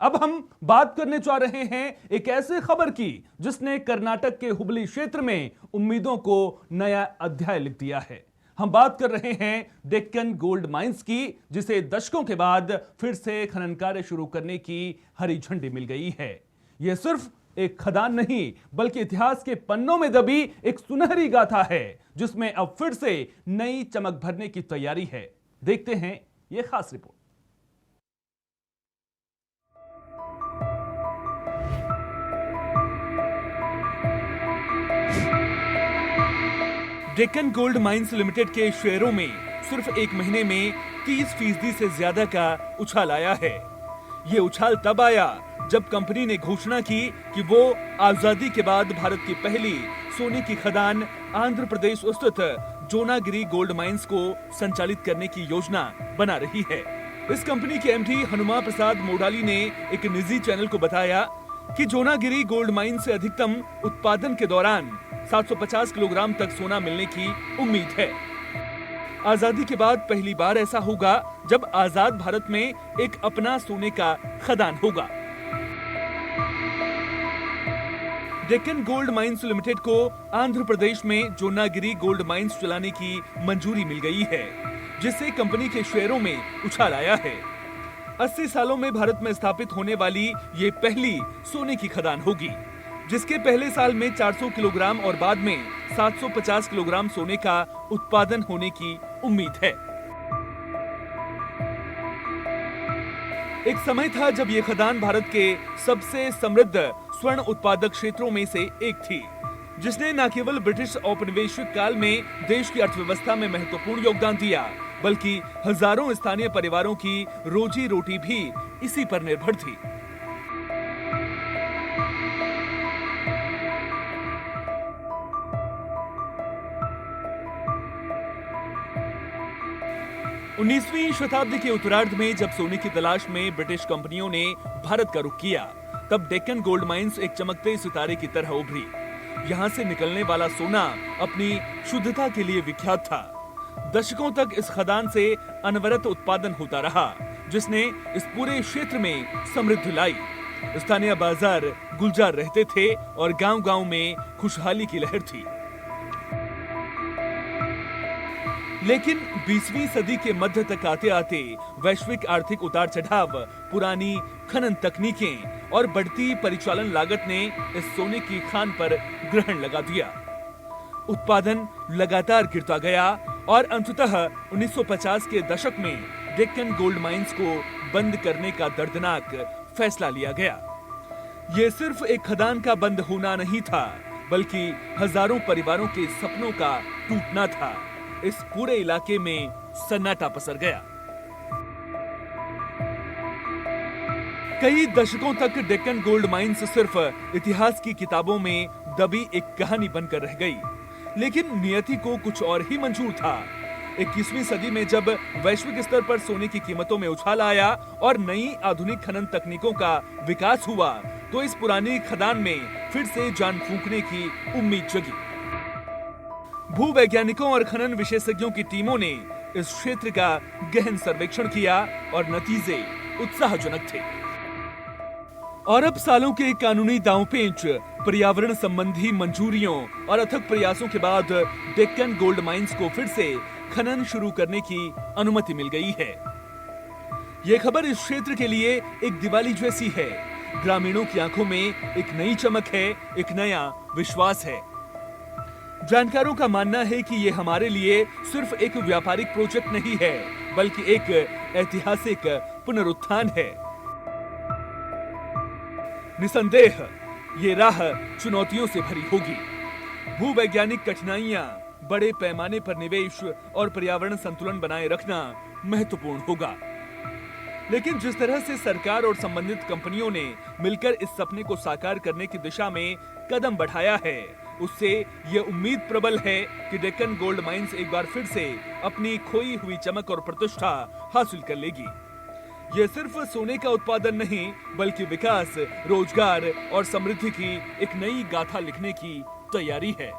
अब हम बात करने जा रहे हैं एक ऐसे खबर की जिसने कर्नाटक के हुबली क्षेत्र में उम्मीदों को नया अध्याय लिख दिया है। हम बात कर रहे हैं डेक्कन गोल्ड माइंस की, जिसे दशकों के बाद फिर से खनन कार्य शुरू करने की हरी झंडी मिल गई है। यह सिर्फ एक खदान नहीं बल्कि इतिहास के पन्नों में दबी एक सुनहरी गाथा है, जिसमें अब फिर से नई चमक भरने की तैयारी है। देखते हैं यह खास report. Deccan gold mines limited के शेयरों में सिर्फ एक महीने में 30% से ज्यादा का उछाल आया है। ये उछाल तब आया जब कंपनी ने घोषणा की कि वो आजादी के बाद भारत की पहली सोने की खदान आंध्र प्रदेश स्थित जोनागिरी गोल्ड माइंस को संचालित करने की योजना बना रही है। इस कंपनी के एमडी हनुमा प्रसाद मोडाली ने एक निजी चैनल को बताया कि जोनागिरी गोल्ड माइंस से अधिकतम उत्पादन के दौरान 750 किलोग्राम तक सोना मिलने की उम्मीद है। आजादी के बाद पहली बार ऐसा होगा जब आजाद भारत में एक अपना सोने का खदान होगा। डेक्कन गोल्ड माइंस लिमिटेड को आंध्र प्रदेश में जोनागिरी गोल्ड माइंस चलाने की मंजूरी मिल गई है, जिससे कंपनी के शेयरों में उछाल आया है। 80 सालों में भारत में स्थापित होने वाली ये पहली सोने की खदान होगी, जिसके पहले साल में 400 किलोग्राम और बाद में 750 किलोग्राम सोने का उत्पादन होने की उम्मीद है। एक समय था जब ये खदान भारत के सबसे समृद्ध स्वर्ण उत्पादक क्षेत्रों में से एक थी, जिसने न केवल ब्रिटिश औपनिवेशिक काल में देश की अर्थव्यवस्था में महत्वपूर्ण योगदान दिया, बल्कि हजारों स्थानीय परिवारों की रोजी रोटी भी इसी पर निर्भर थी। उन्नीसवीं शताब्दी के उत्तरार्ध में जब सोने की तलाश में ब्रिटिश कंपनियों ने भारत का रुख किया, तब डेक्कन गोल्ड माइंस एक चमकते सितारे की तरह उभरी। यहाँ से निकलने वाला सोना अपनी शुद्धता के लिए विख्यात था। दशकों तक इस खदान से अनवरत उत्पादन होता रहा, जिसने इस पूरे क्षेत्र में समृद्धि लाई। स्थानीय बाजार गुलजार रहते थे और गांव-गांव में खुशहाली की लहर थी। लेकिन 20वीं सदी के मध्य तक आते आते वैश्विक आर्थिक उतार चढ़ाव, पुरानी खनन तकनीकें और बढ़ती परिचालन लागत ने इस सोने की खान पर ग्रहण लगा दिया। उत्पादन लगातार गिरता गया और अंततः 1950 के दशक में डेक्कन गोल्ड माइंस को बंद करने का दर्दनाक फैसला लिया गया। ये सिर्फ एक खदान का बंद होना नहीं था, बल्कि हजारों परिवारों के सपनों का टूटना था। इस पूरे इलाके में सन्नाटा पसर गया। कई दशकों तक डेक्कन गोल्ड माइंस सिर्फ इतिहास की किताबों में दबी एक कहानी बनकर रह गई, लेकिन नियति को कुछ और ही मंजूर था। 21वीं सदी में जब वैश्विक स्तर पर सोने की कीमतों में उछाल आया और नई आधुनिक खनन तकनीकों का विकास हुआ, तो इस पुरानी खदान में फिर से जान फूंकने की उम्मीद जगी। भूवैज्ञानिकों और खनन विशेषज्ञों की टीमों ने इस क्षेत्र का गहन सर्वेक्षण किया और नतीजे उत्साहजनक थे। और अब सालों के कानूनी दांवपेंच, पर्यावरण संबंधी मंजूरियों और अथक प्रयासों के बाद डेक्कन गोल्ड माइंस को फिर से खनन शुरू करने की अनुमति मिल गई है। यह खबर इस क्षेत्र के लिए एक दिवाली जैसी है। ग्रामीणों की आंखों में एक नई चमक है, एक नया विश्वास है। जानकारों का मानना है कि ये हमारे लिए सिर्फ एक व्यापारिक प्रोजेक्ट नहीं है, बल्कि एक ऐतिहासिक पुनरुत्थान है। निसंदेह ये राह चुनौतियों से भरी होगी। भूवैज्ञानिक कठिनाइयां, बड़े पैमाने पर निवेश और पर्यावरण संतुलन बनाए रखना महत्वपूर्ण होगा। लेकिन जिस तरह से सरकार और संबंधित कंपनियों ने मिलकर इस सपने को साकार करने की दिशा में कदम बढ़ाया है, उससे यह उम्मीद प्रबल है कि डेक्कन गोल्ड माइंस एक बार फिर से अपनी खोई हुई चमक और प्रतिष्ठा हासिल कर लेगी। यह सिर्फ सोने का उत्पादन नहीं, बल्कि विकास, रोजगार और समृद्धि की एक नई गाथा लिखने की तैयारी है।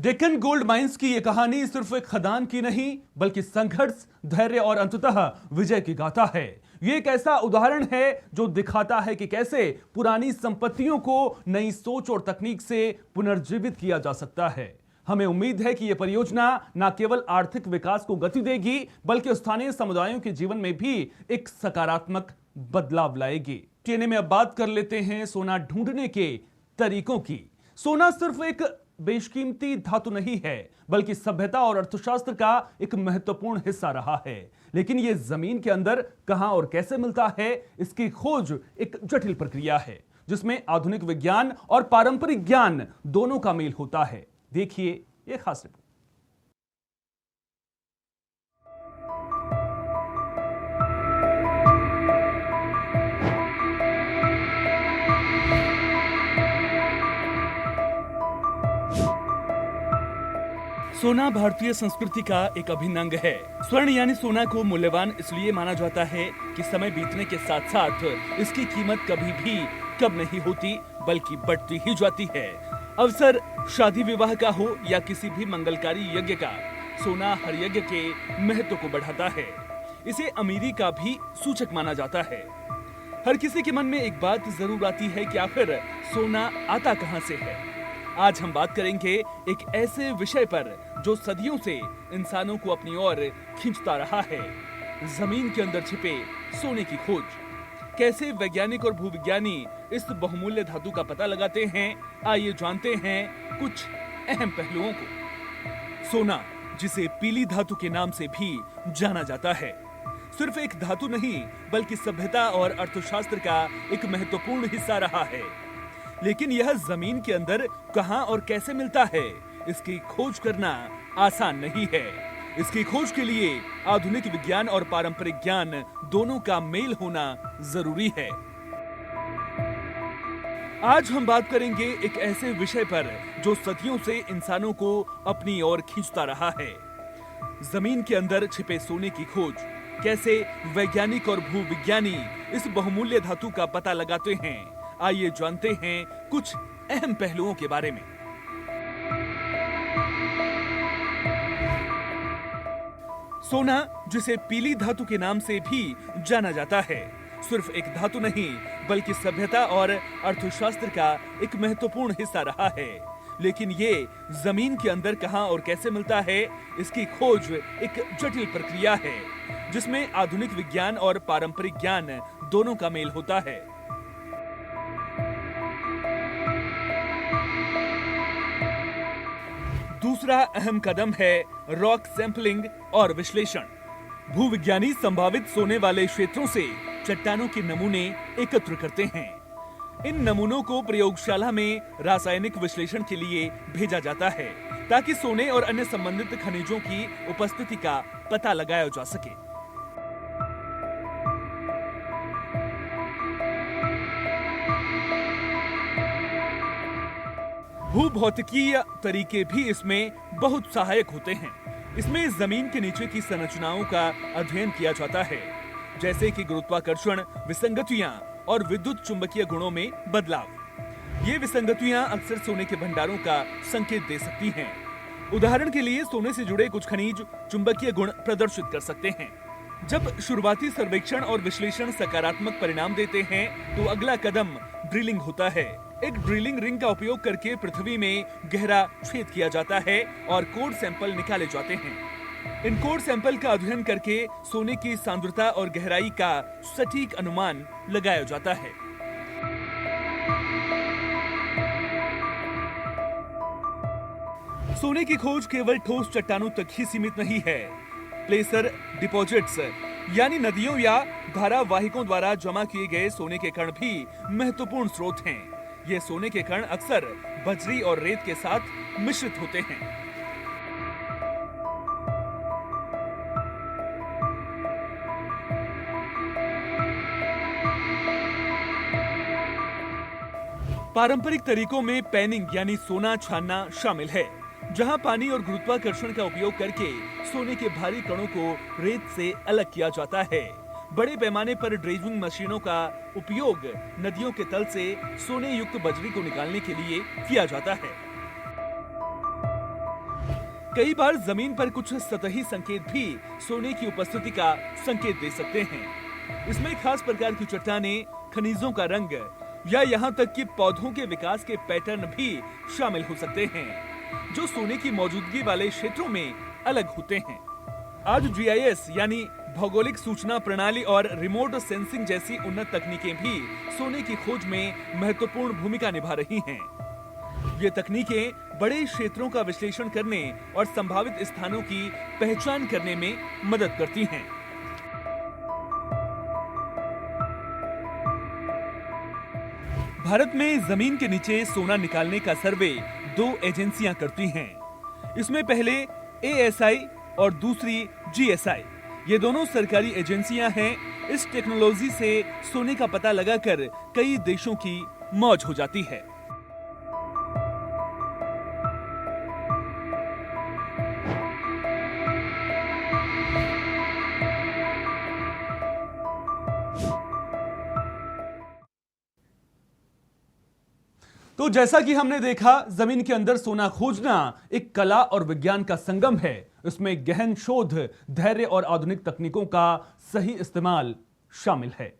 डेक्कन गोल्ड माइंस की यह कहानी सिर्फ एक खदान की नहीं बल्कि संघर्ष, धैर्य और अंततः विजय की गाथा है। ये एक ऐसा उदाहरण है जो दिखाता है कि कैसे पुरानी संपत्तियों को नई सोच और तकनीक से पुनर्जीवित किया जा सकता है। हमें उम्मीद है कि यह परियोजना न केवल आर्थिक विकास को गति देगी बल्कि स्थानीय समुदायों के जीवन में भी एक सकारात्मक बदलाव लाएगी। टीएनए में अब बात कर लेते हैं सोना ढूंढने के तरीकों की। सोना सिर्फ एक बेशकीमती धातु नहीं है बल्कि सभ्यता और अर्थशास्त्र का एक महत्वपूर्ण हिस्सा रहा है। लेकिन यह जमीन के अंदर कहां और कैसे मिलता है, इसकी खोज एक जटिल प्रक्रिया है जिसमें आधुनिक विज्ञान और पारंपरिक ज्ञान दोनों का मेल होता है। देखिए यह खास रिपोर्ट। सोना भारतीय संस्कृति का एक अभिन्न अंग है। स्वर्ण यानी सोना को मूल्यवान इसलिए माना जाता है कि समय बीतने के साथ साथ इसकी कीमत कभी भी कम नहीं होती बल्कि बढ़ती ही जाती है। अवसर शादी विवाह का हो या किसी भी मंगलकारी यज्ञ का, सोना हर यज्ञ के महत्व को बढ़ाता है। इसे अमीरी का भी सूचक माना जाता है। हर किसी के मन में एक बात जरूर आती है कि आखिर सोना आता कहां से है। आज हम बात करेंगे एक ऐसे विषय पर जो सदियों से इंसानों को अपनी ओर खींचता रहा है, जमीन के अंदर छिपे सोने की खोज। कैसे वैज्ञानिक और भूविज्ञानी इस बहुमूल्य धातु का पता लगाते हैं, आइए जानते हैं कुछ अहम पहलुओं को। सोना, जिसे पीली धातु के नाम से भी जाना जाता है, सिर्फ एक धातु नहीं बल्कि सभ्यता और अर्थशास्त्र का एक महत्वपूर्ण हिस्सा रहा है। लेकिन यह जमीन के अंदर कहां और कैसे मिलता है, इसकी खोज करना आसान नहीं है। इसकी खोज के लिए आधुनिक विज्ञान और पारंपरिक ज्ञान दोनों का मेल होना जरूरी है। आज हम बात करेंगे एक ऐसे विषय पर जो सदियों से इंसानों को अपनी ओर खींचता रहा है, जमीन के अंदर छिपे सोने की खोज। कैसे वैज्ञानिक और भूविज्ञानी इस बहुमूल्य धातु का पता लगाते हैं, आइए जानते हैं कुछ अहम पहलुओं के बारे में। सोना, जिसे पीली धातु के नाम से भी जाना जाता है, सिर्फ एक धातु नहीं बल्कि सभ्यता और अर्थशास्त्र का एक महत्वपूर्ण हिस्सा रहा है। लेकिन ये जमीन के अंदर कहां और कैसे मिलता है, इसकी खोज एक जटिल प्रक्रिया है जिसमें आधुनिक विज्ञान और पारंपरिक ज्ञान दोनों का मेल होता है। दूसरा अहम कदम है रॉक सैंपलिंग और विश्लेषण। भूविज्ञानी संभावित सोने वाले क्षेत्रों से चट्टानों के नमूने एकत्र करते हैं। इन नमूनों को प्रयोगशाला में रासायनिक विश्लेषण के लिए भेजा जाता है ताकि सोने और अन्य संबंधित खनिजों की उपस्थिति का पता लगाया जा सके। भूभौतिकीय तरीके भी इसमें बहुत सहायक होते हैं। इसमें जमीन के नीचे की संरचनाओं का अध्ययन किया जाता है, जैसे कि गुरुत्वाकर्षण, विसंगतियां और विद्युत चुंबकीय गुणों में बदलाव। ये विसंगतियां अक्सर सोने के भंडारों का संकेत दे सकती हैं। उदाहरण के लिए सोने से जुड़े कुछ खनिज चुंबकीय गुण प्रदर्शित कर सकते हैं। जब शुरुआती सर्वेक्षण और विश्लेषण सकारात्मक परिणाम देते हैं तो अगला कदम ड्रिलिंग होता है। एक ड्रिलिंग रिंग का उपयोग करके पृथ्वी में गहरा छेद किया जाता है और कोर सैंपल निकाले जाते हैं। इन कोर सैंपल का अध्ययन करके सोने की सांद्रता और गहराई का सटीक अनुमान लगाया जाता है। सोने की खोज केवल ठोस चट्टानों तक ही सीमित नहीं है। प्लेसर डिपॉजिट्स यानी नदियों या धारावाहिकों द्वारा जमा किए गए सोने के कण भी महत्वपूर्ण स्रोत हैं। ये सोने के कण अक्सर बजरी और रेत के साथ मिश्रित होते हैं। पारंपरिक तरीकों में पैनिंग यानी सोना छानना शामिल है, जहां पानी और गुरुत्वाकर्षण का उपयोग करके सोने के भारी कणों को रेत से अलग किया जाता है। बड़े पैमाने पर ड्रेजिंग मशीनों का उपयोग नदियों के तल से सोने युक्त बजरी को निकालने के लिए किया जाता है। कई बार जमीन पर कुछ सतही संकेत भी सोने की उपस्थिति का संकेत दे सकते हैं। इसमें खास प्रकार की चट्टानें, खनिजों का रंग या यहाँ तक कि पौधों के विकास के पैटर्न भी शामिल हो सकते हैं, जो सोने की मौजूदगी वाले क्षेत्रों में अलग होते हैं। आज जीआईएस यानी भौगोलिक सूचना प्रणाली और रिमोट सेंसिंग जैसी उन्नत तकनीकें भी सोने की खोज में महत्वपूर्ण भूमिका निभा रही हैं। ये तकनीकें बड़े क्षेत्रों का विश्लेषण करने और संभावित स्थानों की पहचान करने में मदद करती हैं। भारत में जमीन के नीचे सोना निकालने का सर्वे 2 एजेंसियां करती हैं। इसमें पहले एएसआई और दूसरी जीएसआई। ये दोनों सरकारी एजेंसियां हैं। इस टेक्नोलॉजी से सोने का पता लगाकर कई देशों की मौज हो जाती है। तो जैसा कि हमने देखा, जमीन के अंदर सोना खोजना एक कला और विज्ञान का संगम है। इसमें गहन शोध, धैर्य और आधुनिक तकनीकों का सही इस्तेमाल शामिल है।